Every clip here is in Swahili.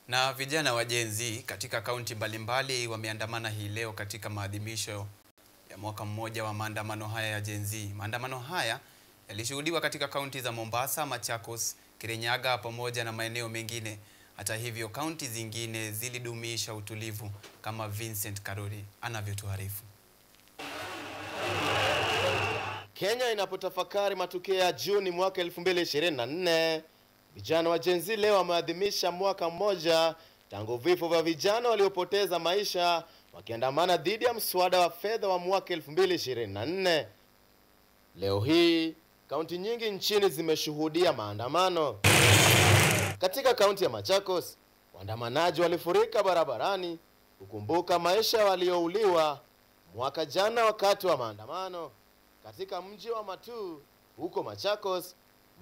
Na vijana wa Gen Z katika kaunti mbalimbali wameandamana hii leo katika maadhimisho ya mwaka mmoja wa maandamano haya ya Gen Z. Maandamano haya yalishuhudiwa katika kaunti za Mombasa, Machakos, Kirinyaga pamoja na maeneo mengine. Hata hivyo, kaunti zingine zilidumisha utulivu kama Vincent Karori anavyotuarifu. Kenya inapotafakari matukio ya Juni mwaka 2024, vijana wa Gen Z leo wameadhimisha mwaka mmoja tangu vifo vya vijana waliopoteza maisha wakiandamana dhidi ya mswada wa fedha wa mwaka 2024. Leo hii, kaunti nyingi nchini zimeshuhudia maandamano. Katika kaunti ya Machakos, waandamanaji walifurika barabarani kukumbuka maisha waliouliwa mwaka jana wakati wa maandamano. Katika mji wa Matu, huko Machakos,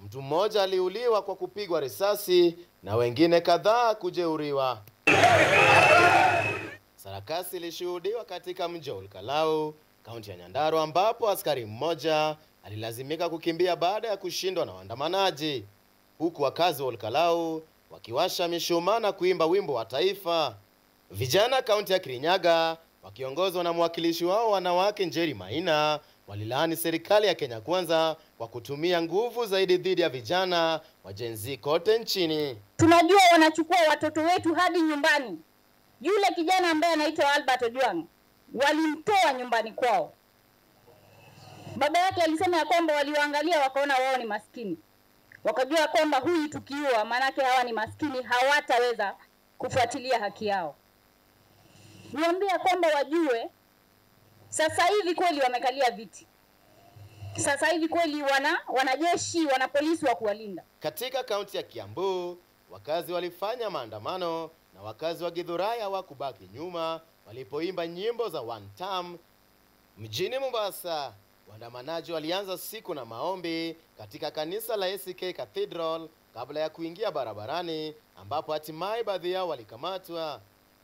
mtu mmoja aliuliwa kwa kupigwa risasi na wengine kadhaa kujeruhiwa. Sarakasi ilishuhudiwa katika mji wa Olkalau, kaunti ya Nyandarua, ambapo askari mmoja alilazimika kukimbia baada ya kushindwa na waandamanaji, huku wakazi wa Olkalau wakiwasha mishumaa na kuimba wimbo wa taifa. Vijana kaunti ya Kirinyaga wakiongozwa na mwakilishi wao wanawake Njeri Maina walilaani serikali ya Kenya Kwanza kwa kutumia nguvu zaidi dhidi ya vijana wa Gen Z kote nchini. Tunajua wanachukua watoto wetu hadi nyumbani. Yule kijana ambaye anaitwa Albert Ojwang walimtoa nyumbani kwao. Baba yake alisema ya kwamba waliwaangalia wakaona wao ni maskini. Wakajua kwamba huyu tukiua manake hawa ni maskini, hawataweza kufuatilia haki yao. Niambia kwamba wajue sasa hivi kweli wamekalia viti. Sasa hivi kweli wanajeshi, wana polisi wa kuwalinda. Katika kaunti ya Kiambu, wakazi walifanya maandamano na wakazi wa Githurai hawakubaki nyuma walipoimba nyimbo za one term. Mjini Mombasa, waandamanaji walianza siku na maombi katika kanisa la ACK Cathedral kabla ya kuingia barabarani, ambapo hatimaye baadhi yao walikamatwa.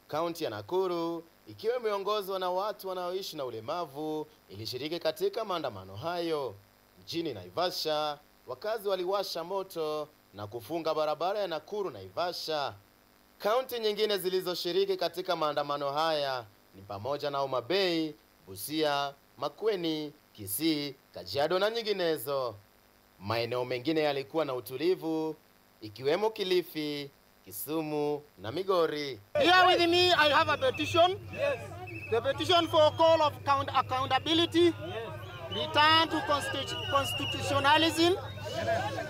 Kaunti ya Nakuru, ikiwa imeongozwa na watu wanaoishi na ulemavu, ilishiriki katika maandamano hayo. Mjini Naivasha, wakazi waliwasha moto na kufunga barabara ya Nakuru Naivasha. Kaunti nyingine zilizoshiriki katika maandamano haya ni pamoja na Homa Bay, Busia, Makueni, Kisii, Kajiado na nyinginezo. Maeneo mengine yalikuwa na utulivu ikiwemo Kilifi, Kisumu na Migori. Here with me I have a petition. Yes. The petition for call of accountability. Yes. Return to constitutionalism.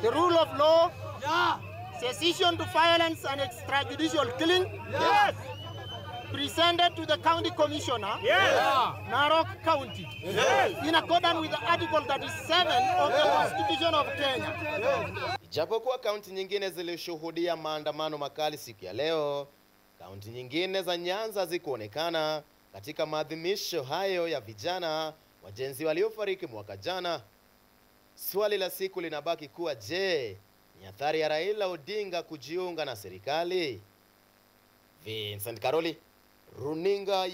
The rule of law. Yeah. Cessation to violence and extrajudicial killing. Yes. Presented to the county commissioner. Yes. Narok County. Yes. In accordance with Article 37 of the Constitution of Kenya. Yes. Ijapokuwa kaunti nyingine zilishuhudia maandamano makali siku ya leo, kaunti nyingine za Nyanza hazikuonekana katika maadhimisho hayo ya vijana wa Gen Z waliofariki mwaka jana. Swali la siku linabaki kuwa, je, ni athari ya Raila Odinga kujiunga na serikali? Vincent Karori, Runinga